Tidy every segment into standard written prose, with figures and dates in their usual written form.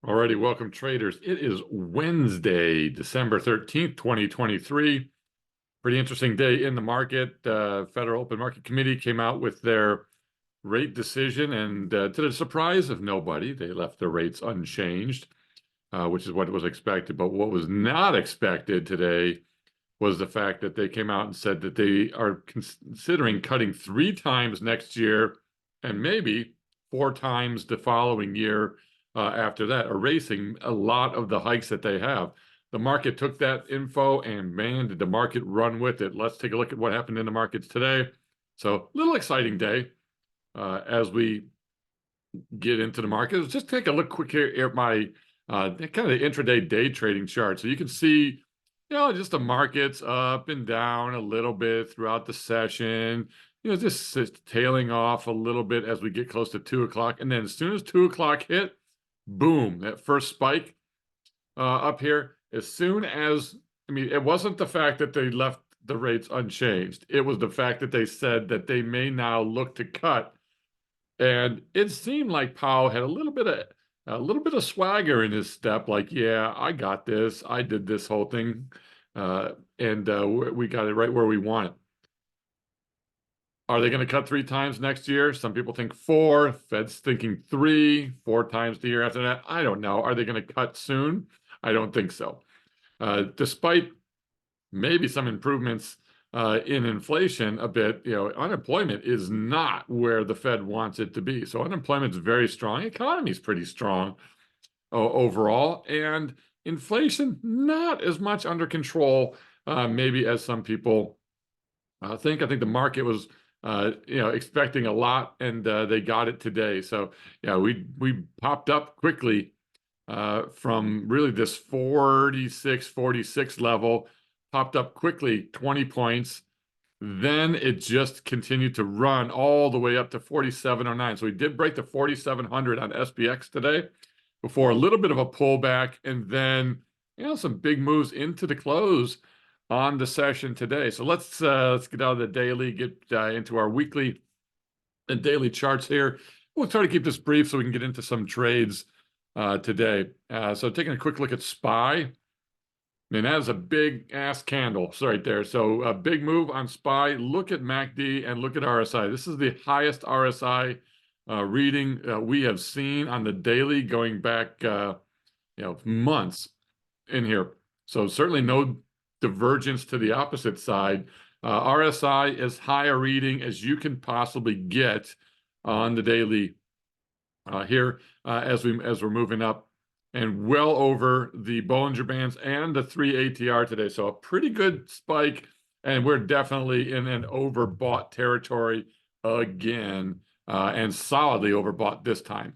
Alrighty, welcome traders. It is Wednesday, December 13th, 2023. Pretty interesting day in the market. Federal Open Market Committee came out with their rate decision, and to the surprise of nobody, they left the rates unchanged, which is what was expected. But what was not expected today was the fact that they came out and said that they are considering cutting 3 times next year and maybe 4 times the following year after that, erasing a lot of the hikes that they have. The market took that info and man, did the market run with it. Let's take a look at what happened in the markets today. So, little exciting day as we get into the market. Let's just take a look quick here at my kind of intraday day trading chart. So you can see, just the markets up and down a little bit throughout the session. Just tailing off a little bit as we get close to 2 o'clock. And then as soon as 2 o'clock hit, boom, that first spike up here. As soon as, it wasn't the fact that they left the rates unchanged. It was the fact that they said that they may now look to cut. And it seemed like Powell had a little bit of swagger in his step, like, yeah, I got this. I did this whole thing. And we got it right where we want it. Are they going to cut 3 times next year? Some people think 4. Fed's thinking 3, 4 times the year after that. I don't know. Are they going to cut soon? I don't think so. Despite maybe some improvements in inflation a bit, unemployment is not where the Fed wants it to be. So unemployment is very strong. Economy is pretty strong overall. And inflation, not as much under control, maybe as some people think. I think the market was expecting a lot, and they got it today. So yeah, we popped up quickly from really this 46 level, popped up quickly 20 points. Then it just continued to run all the way up to 4709. So we did break the 4700 on SPX today before a little bit of a pullback, and then some big moves into the close on the session today. So let's get out of the daily, get into our weekly and daily charts here. We'll try to keep this brief so we can get into some trades today. So taking a quick look at SPY. That is a big ass candle right there. So a big move on SPY. Look at MACD and look at RSI. This is the highest RSI reading we have seen on the daily going back months in here. So certainly no divergence to the opposite side. RSI is higher reading as you can possibly get on the daily here as we're moving up, and well over the Bollinger Bands and the 3 ATR today. So a pretty good spike, and we're definitely in an overbought territory again, and solidly overbought this time,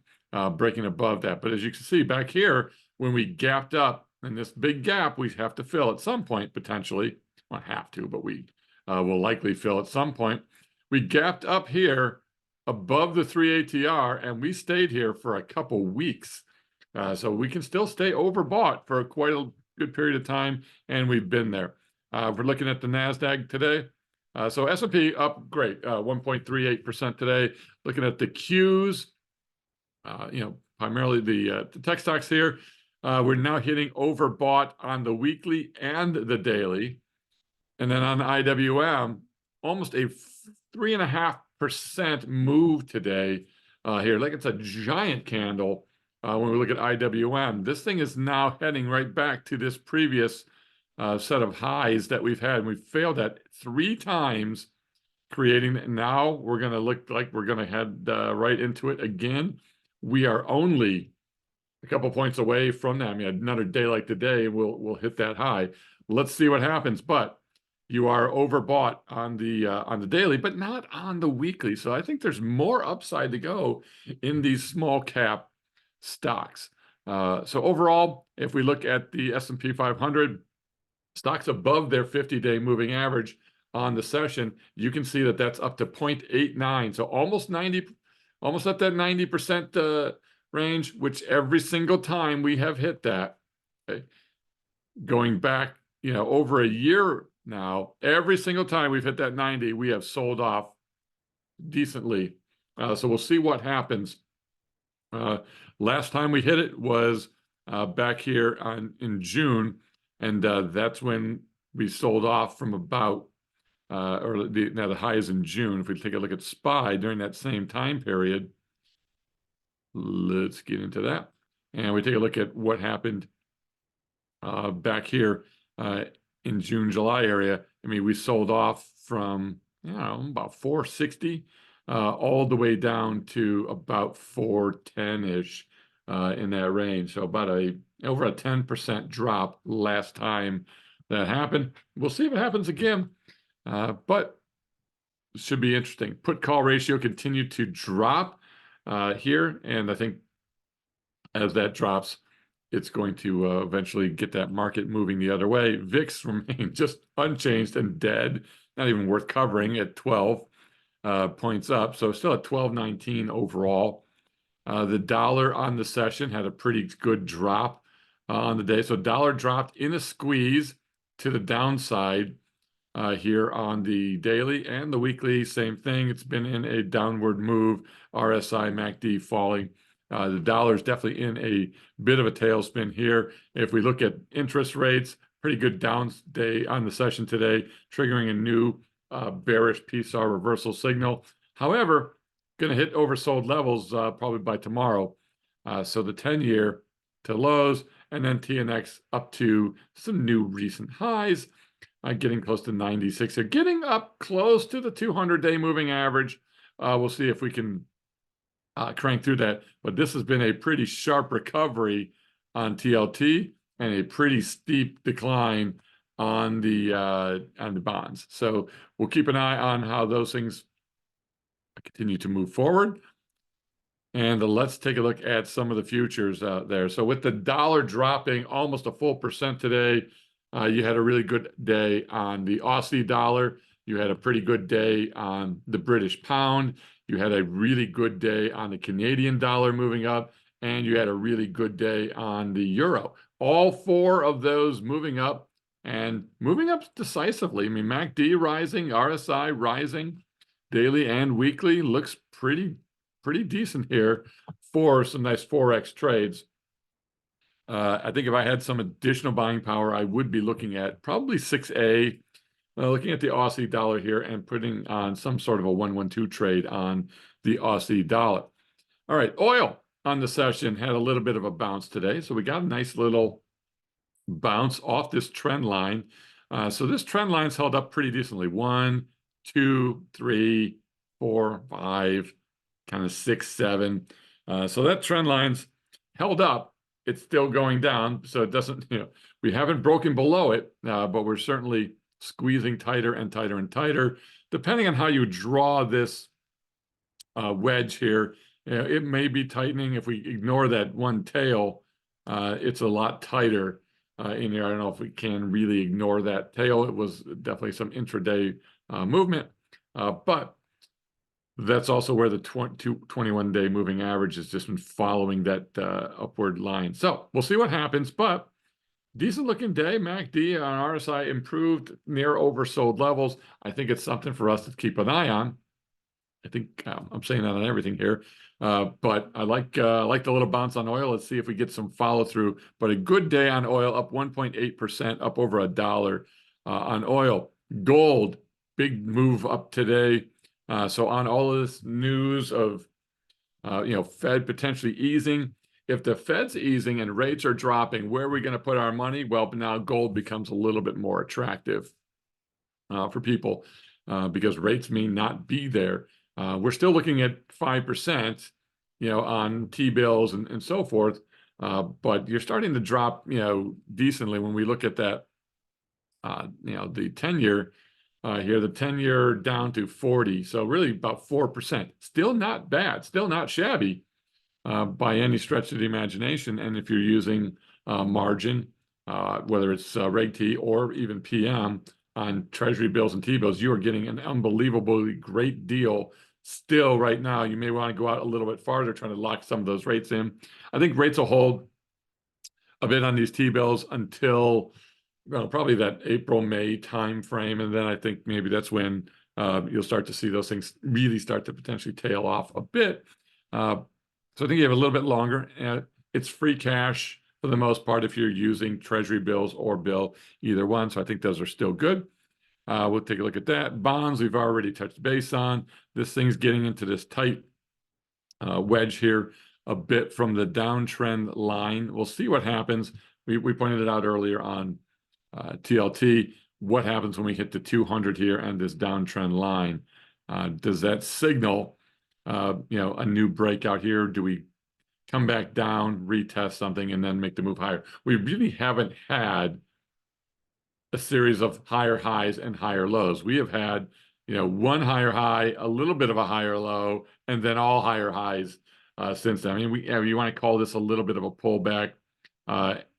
breaking above that. But as you can see back here, when we gapped up, and this big gap we have to fill at some point, potentially. Well, have to, but we will likely fill at some point. We gapped up here above the 3 ATR, and we stayed here for a couple weeks. So we can still stay overbought for quite a good period of time, and we've been there. We're looking at the NASDAQ today. So S&P up great, 1.38% today. Looking at the Qs, primarily the tech stocks here. We're now hitting overbought on the weekly and the daily. And then on the IWM, almost a 3.5% move today here. Like it's a giant candle when we look at IWM. This thing is now heading right back to this previous set of highs that we've had. And we've failed at 3 times, creating. Now we're going to look like we're going to head right into it again. We are only a couple points away from that. Another day like today, we'll hit that high. Let's see what happens. But you are overbought on the daily, but not on the weekly. So I think there's more upside to go in these small cap stocks. So overall, if we look at the S&P 500 stocks above their 50-day moving average on the session, you can see that that's up to 0.89. So almost at that 90% range, which every single time we have hit that, okay, going back, over a year now, every single time we've hit that 90, we have sold off decently. So we'll see what happens. Last time we hit it was back here in June, and that's when we sold off from about or the high is in June. If we take a look at SPY during that same time period, let's get into that, and we take a look at what happened back here in June, July area. I mean, we sold off from about 460 all the way down to about 410-ish in that range. So about over a 10% drop last time that happened. We'll see if it happens again, but it should be interesting. Put call ratio continued to drop here, and I think as that drops, it's going to eventually get that market moving the other way. VIX remained just unchanged and dead, not even worth covering at 12 points up. So still at 12.19 overall. The dollar on the session had a pretty good drop on the day. So dollar dropped in a squeeze to the downside here on the daily and the weekly. Same thing. It's been in a downward move. RSI, MACD falling. The dollar is definitely in a bit of a tailspin here. If we look at interest rates, pretty good down day on the session today, triggering a new bearish PSR reversal signal. However, going to hit oversold levels probably by tomorrow. So the 10-year to lows, and then TNX up to some new recent highs, getting close to 96 here, getting up close to the 200-day moving average. We'll see if we can crank through that, but this has been a pretty sharp recovery on TLT and a pretty steep decline on the bonds. So we'll keep an eye on how those things continue to move forward. And let's take a look at some of the futures out there. So with the dollar dropping almost a full percent today, you had a really good day on the Aussie dollar. You had a pretty good day on the British pound. You had a really good day on the Canadian dollar moving up, and you had a really good day on the euro. All four of those moving up and moving up decisively. I mean, MACD rising, RSI rising, daily and weekly looks pretty decent here for some nice Forex trades. I think if I had some additional buying power, I would be looking at probably 6A. Looking at the Aussie dollar here and putting on some sort of a 1-1-2 trade on the Aussie dollar. All right, oil on the session had a little bit of a bounce today. So we got a nice little bounce off this trend line. So this trend line's held up pretty decently. 1, 2, 3, 4, 5, kind of 6, 7. So that trend line's held up. It's still going down. So it doesn't, we haven't broken below it, but we're certainly squeezing tighter and tighter and tighter. Depending on how you draw this wedge here, it may be tightening. If we ignore that one tail, it's a lot tighter in here. I don't know if we can really ignore that tail. It was definitely some intraday movement, but that's also where the 21-day moving average has just been following that upward line. So we'll see what happens, but decent looking day. MACD on RSI improved near oversold levels. I think it's something for us to keep an eye on. I think I'm saying that on everything here, but I like the little bounce on oil. Let's see if we get some follow through. But a good day on oil, up 1.8%, up over $1 on oil. Gold, big move up today. So on all of this news of Fed potentially easing. If the Fed's easing and rates are dropping, where are we going to put our money? Well, now gold becomes a little bit more attractive for people because rates may not be there. We're still looking at 5%, on T-bills and so forth, but you're starting to drop, decently when we look at that, the 10-year here, the 10-year down to 40. So really about 4%. Still not bad, still not shabby. By any stretch of the imagination. And if you're using margin, whether it's Reg T or even PM on Treasury bills and T-bills, you are getting an unbelievably great deal still right now. You may want to go out a little bit farther, trying to lock some of those rates in. I think rates will hold a bit on these T-bills until probably that April-May time frame. And then I think maybe that's when you'll start to see those things really start to potentially tail off a bit. So I think you have a little bit longer. It's free cash. for the most part if you're using treasury bills or bill, either one. So I think those are still good. We'll take a look at that. Bonds, we've already touched base on. This thing's getting into this tight wedge here a bit from the downtrend line. We'll see what happens. We pointed it out earlier on TLT. What happens when we hit the 200 here and this downtrend line? Does that signal a new breakout here? Do we come back down, retest something, and then make the move higher? We really haven't had a series of higher highs and higher lows. We have had, one higher high, a little bit of a higher low, and then all higher highs since then. I mean, you want to call this a little bit of a pullback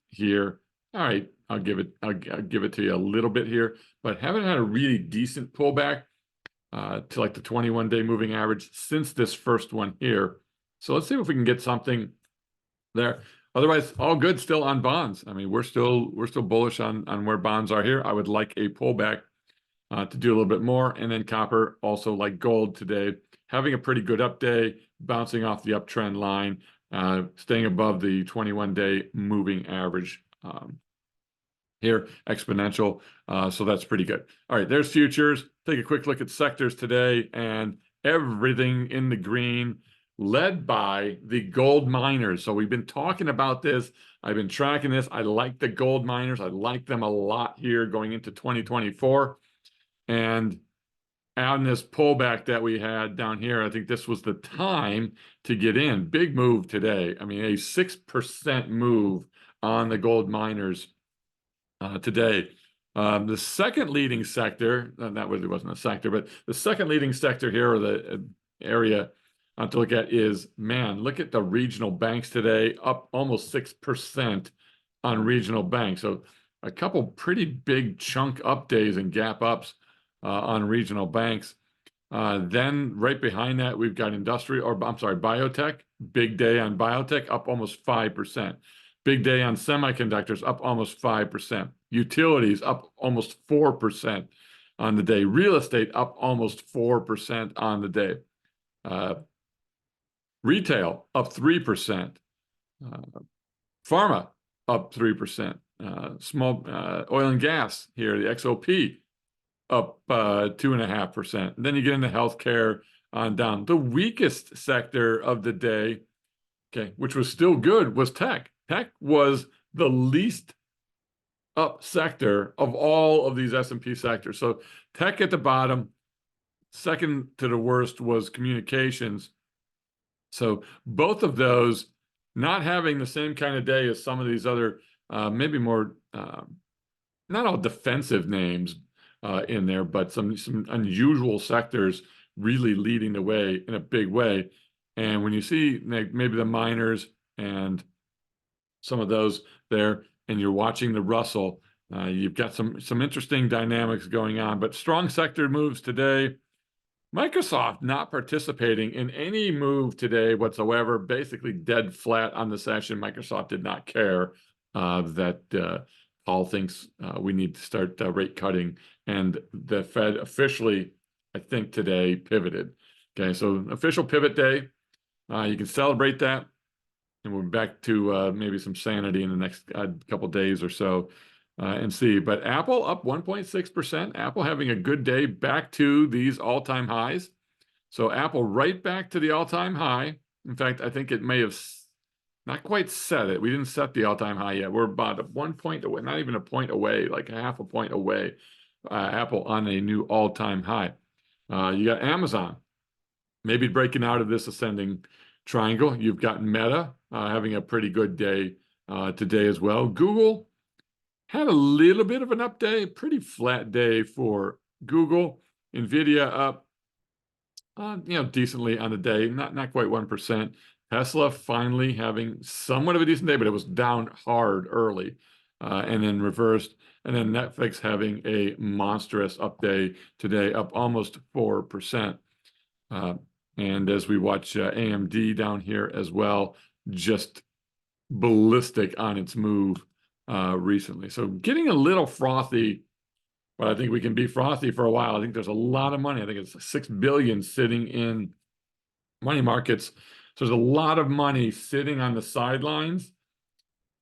here. All right, I'll give it to you a little bit here, but haven't had a really decent pullback to like the 21-day moving average since this first one here. So let's see if we can get something there. Otherwise, all good still on bonds. I mean, we're still bullish on where bonds are here. I would like a pullback to do a little bit more. And then copper, also like gold today, having a pretty good up day, bouncing off the uptrend line, staying above the 21-day moving average here, exponential. So that's pretty good. All right, there's futures. Take a quick look at sectors today, and everything in the green, led by the gold miners. So we've been talking about this. I've been tracking this. I like the gold miners. I like them a lot here going into 2024. And on this pullback that we had down here, I think this was the time to get in. Big move today. I mean, a 6% move on the gold miners today. The second leading sector, that really wasn't a sector, but the second leading sector here, or the area to look at, is, man, look at the regional banks today, up almost 6% on regional banks. So a couple pretty big chunk up days and gap ups on regional banks. Then right behind that, we've got biotech. Big day on biotech, up almost 5%. Big day on semiconductors, up almost 5%. Utilities, up almost 4% on the day. Real estate, up almost 4% on the day. Retail, up 3%. Pharma, up 3%. Small oil and gas here, the XOP, up 2.5%. Then you get into healthcare on down. The weakest sector of the day, okay, which was still good, was tech. Tech was the least up sector of all of these S&P sectors. So tech at the bottom. Second to the worst was communications. So both of those not having the same kind of day as some of these other, maybe more, not all defensive names in there, but some unusual sectors really leading the way in a big way. And when you see maybe the miners and some of those there, and you're watching the Russell, you've got some interesting dynamics going on, but strong sector moves today. Microsoft not participating in any move today whatsoever, basically dead flat on the session. Microsoft did not care that Paul thinks we need to start rate cutting, and the Fed officially, I think today, pivoted. Okay, so official pivot day. You can celebrate that, and we're back to maybe some sanity in the next couple days or so. And see, but Apple up 1.6%. Apple having a good day, back to these all-time highs. So Apple right back to the all-time high. In fact, I think it may have not quite set it. We didn't set the all-time high yet. We're about 1 point away, not even a point away, like a half a point away. Apple on a new all-time high. You got Amazon maybe breaking out of this ascending triangle. You've got Meta having a pretty good day today as well. Google had a little bit of an up day, pretty flat day for Google. Nvidia up, decently on the day, not quite 1%. Tesla finally having somewhat of a decent day, but it was down hard early, and then reversed. And then Netflix having a monstrous up day today, up almost 4%. And as we watch AMD down here as well, just ballistic on its move recently. So getting a little frothy, but I think we can be frothy for a while. I think there's a lot of money. I think it's $6 billion sitting in money markets. So there's a lot of money sitting on the sidelines.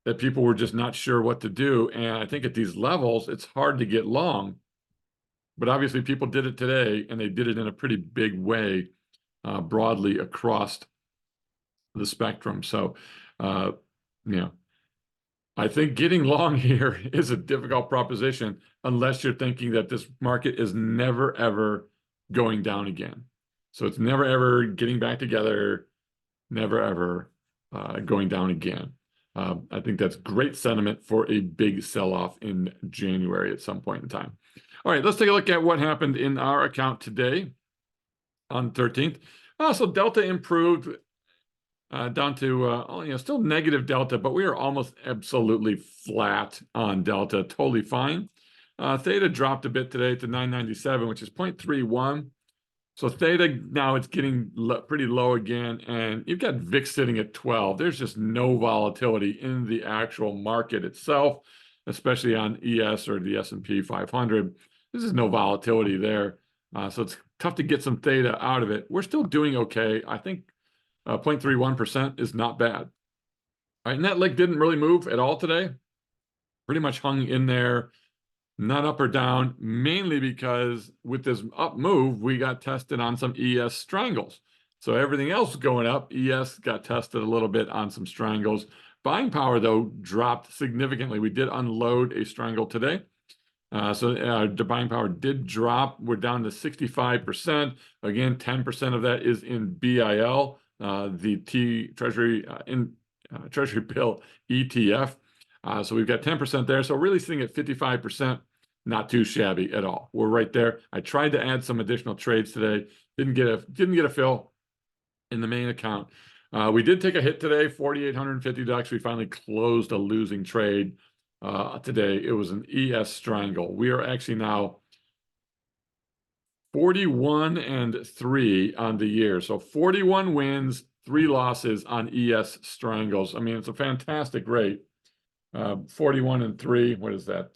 that people were just not sure what to do. And I think at these levels, it's hard to get long. But obviously, people did it today, and they did it in a pretty big way, broadly across the spectrum. So, uh, you know, I think getting long here is a difficult proposition unless you're thinking that this market is never, ever going down again. So it's never, ever getting back together, never, ever going down again. I think that's great sentiment for a big sell-off in January at some point in time. All right, let's take a look at what happened in our account today on 13th. So Delta improved down to still negative Delta, but we are almost absolutely flat on Delta, totally fine. Theta dropped a bit today to 997, which is 0.31. So Theta now it's getting pretty low again, and you've got VIX sitting at 12. There's just no volatility in the actual market itself, especially on ES or the S&P 500. There's just no volatility there. So it's tough to get some Theta out of it. We're still doing okay. I think 0.31% is not bad. All right, NetLink didn't really move at all today. Pretty much hung in there, not up or down, mainly because with this up move, we got tested on some ES strangles. So everything else going up, ES got tested a little bit on some strangles. Buying power, though, dropped significantly. We did unload a strangle today. So the buying power did drop. We're down to 65%. Again, 10% of that is in BIL, the Treasury Treasury bill ETF. So we've got 10% there. So really sitting at 55%, not too shabby at all. We're right there. I tried to add some additional trades today. Didn't get a fill in the main account. We did take a hit today, $4,850. We finally closed a losing trade today. It was an ES strangle. We are actually now 41-3 on the year. So 41 wins, 3 losses on ES strangles. I mean, it's a fantastic rate. 41-3, what is that?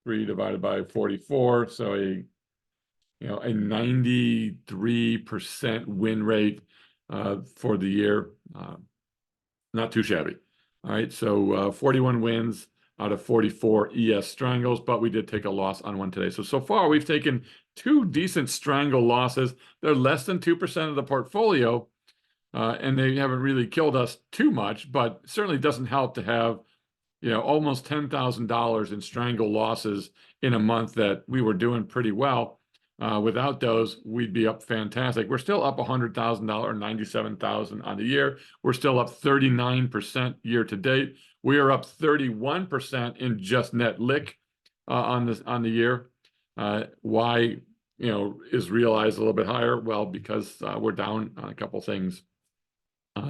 3 divided by 44. So a 93% win rate for the year. Not too shabby. All right, so 41 wins out of 44 ES strangles, but we did take a loss on one today. So far, we've taken 2 decent strangle losses. They're less than 2% of the portfolio, and they haven't really killed us too much, but certainly doesn't help to have, almost $10,000 in strangle losses in a month that we were doing pretty well. Without those, we'd be up fantastic. We're still up $100,000, $97,000 on the year. We're still up 39% year to date. We are up 31% in just net lick on the year. Why is realized a little bit higher? Well, because we're down on a couple things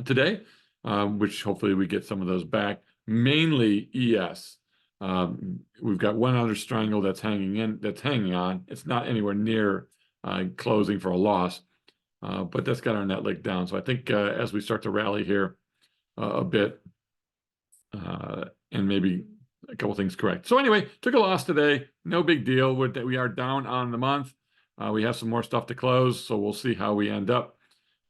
today, which hopefully we get some of those back. Mainly ES. We've got one other strangle that's hanging on. It's not anywhere near closing for a loss, but that's got our net lick down. So I think as we start to rally here a bit, and maybe a couple things correct. So anyway, took a loss today. No big deal. We are down on the month. We have some more stuff to close, so we'll see how we end up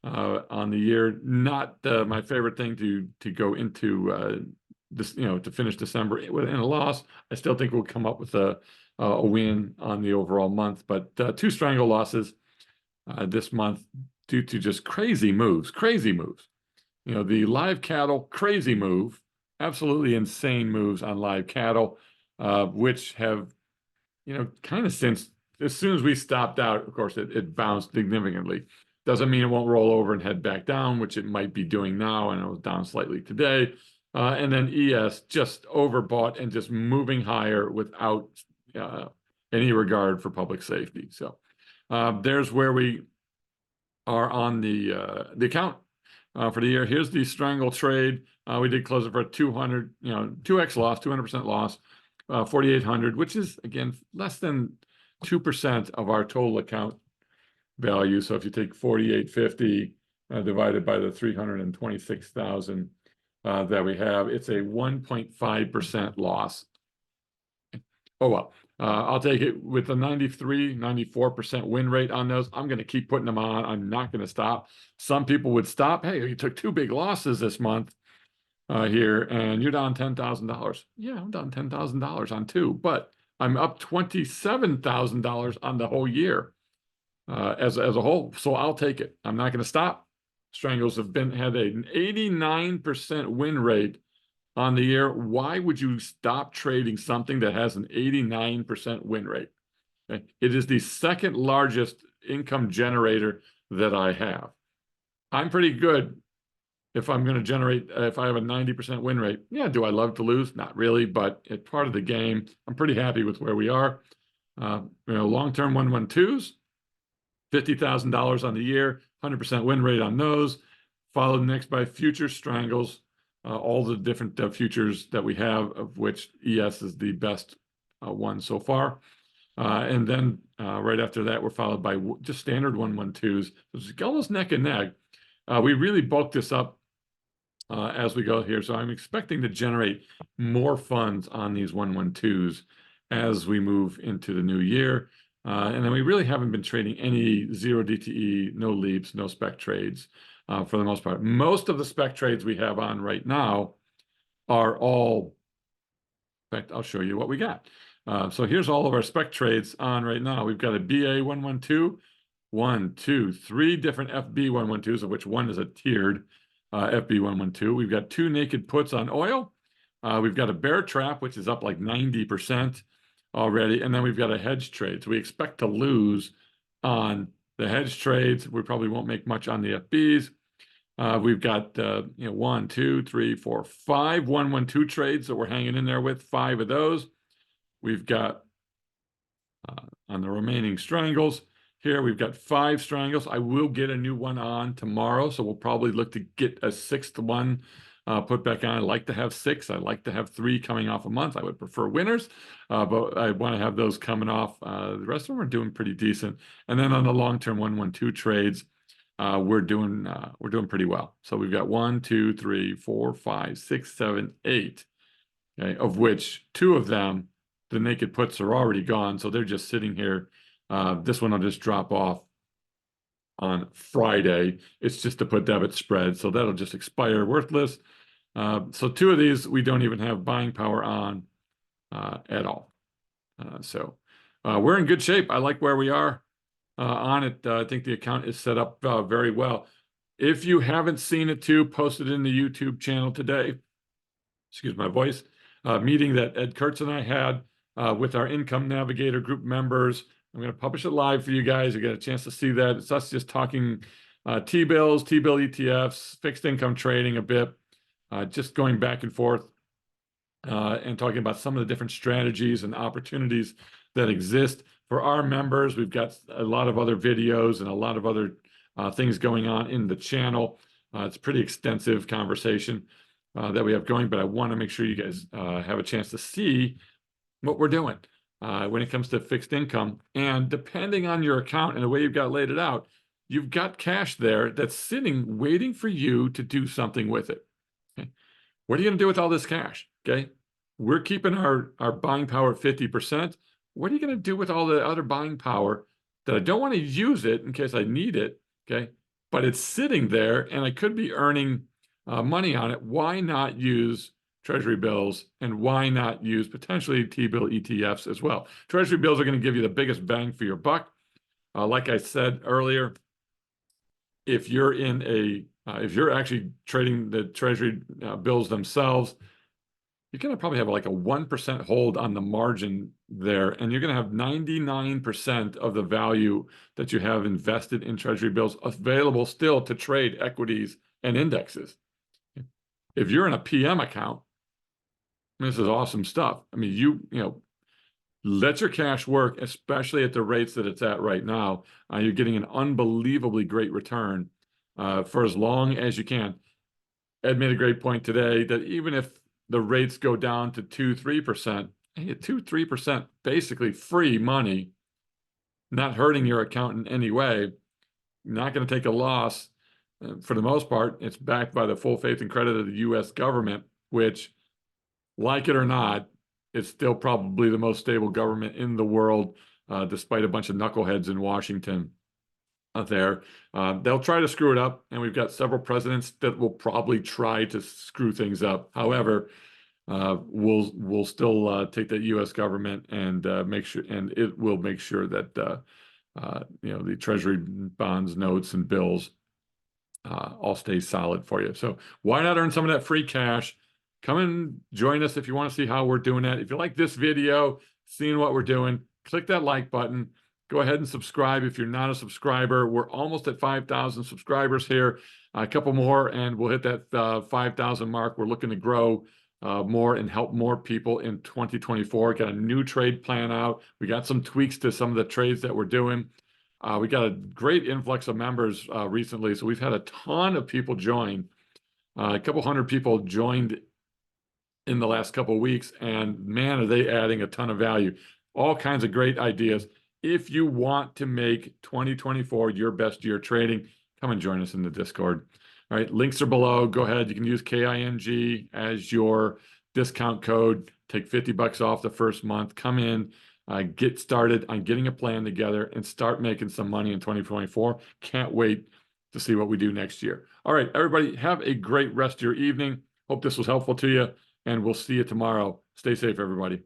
on the year. Not my favorite thing to go into this, to finish December in a loss. I still think we'll come up with a win on the overall month, but 2 strangle losses this month due to just crazy moves. The live cattle, crazy move, absolutely insane moves on live cattle, which have, kind of since as soon as we stopped out, of course, it bounced significantly. Doesn't mean it won't roll over and head back down, which it might be doing now, and it was down slightly today. And then ES just overbought and just moving higher without any regard for public safety. So there's where we are on the account for the year. Here's the strangle trade. We did close it for a 2x loss, 200% loss, 4,800, which is again less than 2% of our total account value. So if you take 4,850 divided by the 326,000 that we have, it's a 1.5% loss. Oh well, I'll take it with a 94% win rate on those. I'm going to keep putting them on. I'm not going to stop. Some people would stop. Hey, you took 2 big losses this month. here, and you're down $10,000. Yeah, I'm down $10,000 on two, but I'm up $27,000 on the whole year as a whole. So I'll take it. I'm not going to stop. Strangles have had an 89% win rate on the year. Why would you stop trading something that has an 89% win rate? Okay? It is the second largest income generator that I have. I'm pretty good if I'm going to generate, if I have a 90% win rate. Yeah, do I love to lose? Not really, but it's part of the game. I'm pretty happy with where we are. Long-term 112s, $50,000 on the year, 100% win rate on those, followed next by future strangles, all the different futures that we have, of which ES is the best one so far. And then right after that, we're followed by just standard 112s. So it's almost neck and neck. We really bulk this up as we go here. So I'm expecting to generate more funds on these 112s as we move into the new year. And then we really haven't been trading any zero DTE, no leaps, no spec trades for the most part. Most of the spec trades we have on right now are all, in fact, I'll show you what we got. So here's all of our spec trades on right now. We've got a BA 112, 1, 2, 3 different FB 112s, of which one is a tiered FB 112. We've got 2 naked puts on oil. We've got a bear trap, which is up like 90% already. And then we've got a hedge trade. So we expect to lose on the hedge trades. We probably won't make much on the FBs. We've got 1, 2, 3, 4, 5 112 trades that we're hanging in there with, 5 of those. We've got on the remaining strangles here, we've got 5 strangles. I will get a new one on tomorrow, so we'll probably look to get a 6th one put back on. I like to have 6. I like to have 3 coming off a month. I would prefer winners, but I want to have those coming off. The rest of them are doing pretty decent. And then on the long-term 112 trades, we're doing pretty well. So we've got 1, 2, 3, 4, 5, 6, 7, 8, okay, of which 2 of them, the naked puts, are already gone. So they're just sitting here. This one will just drop off on Friday. It's just a put debit spread, so that'll just expire worthless. So 2 of these we don't even have buying power on at all. So we're in good shape. I like where we are on it. I think the account is set up very well. If you haven't seen it too, post it in the YouTube channel today. Excuse my voice. Meeting that Ed Kurtz and I had with our Income Navigator group members. I'm going to publish it live for you guys. You get a chance to see that. It's us just talking T-bills, T-bill ETFs, fixed income trading a bit, just going back and forth and talking about some of the different strategies and opportunities that exist for our members. We've got a lot of other videos and a lot of other things going on in the channel. It's a pretty extensive conversation that we have going, but I want to make sure you guys have a chance to see what we're doing when it comes to fixed income. And depending on your account and the way you've got laid it out, you've got cash there that's sitting, waiting for you to do something with it. Okay? What are you going to do with all this cash? Okay, we're keeping our buying power at 50%. What are you going to do with all the other buying power that I don't want to use it in case I need it? Okay, but it's sitting there and I could be earning money on it. Why not use Treasury bills, and why not use potentially T-bill ETFs as well? Treasury bills are going to give you the biggest bang for your buck. Like I said earlier, if you're if you're actually trading the Treasury bills themselves, you're going to probably have like a 1% hold on the margin there, and you're going to have 99% of the value that you have invested in Treasury bills available still to trade equities and indexes. If you're in a PM account, this is awesome stuff. I mean, you let your cash work, especially at the rates that it's at right now. You're getting an unbelievably great return for as long as you can. Ed made a great point today that even if the rates go down to 2-3%, 2-3% basically free money, not hurting your account in any way, not going to take a loss. For the most part, it's backed by the full faith and credit of the U.S. government, which, like it or not, it's still probably the most stable government in the world, despite a bunch of knuckleheads in Washington there. They'll try to screw it up, and we've got several presidents that will probably try to screw things up. However, we'll still take the U.S. government and make sure, and it will make sure that the Treasury bonds, notes, and bills all stay solid for you. So why not earn some of that free cash? Come and join us if you want to see how we're doing that. If you like this video, seeing what we're doing, click that like button. Go ahead and subscribe if you're not a subscriber. We're almost at 5,000 subscribers here. A couple more, and we'll hit that 5,000 mark. We're looking to grow more and help more people in 2024. Got a new trade plan out. We got some tweaks to some of the trades that we're doing. We got a great influx of members recently, so we've had a ton of people join. A couple hundred people joined in the last couple of weeks, and man, are they adding a ton of value. All kinds of great ideas. If you want to make 2024 your best year trading, come and join us in the Discord. All right, links are below. Go ahead. You can use KING as your discount code. Take $50 off the first month. Come in, get started on getting a plan together, and start making some money in 2024. Can't wait to see what we do next year. All right, everybody, have a great rest of your evening. Hope this was helpful to you, and we'll see you tomorrow. Stay safe, everybody.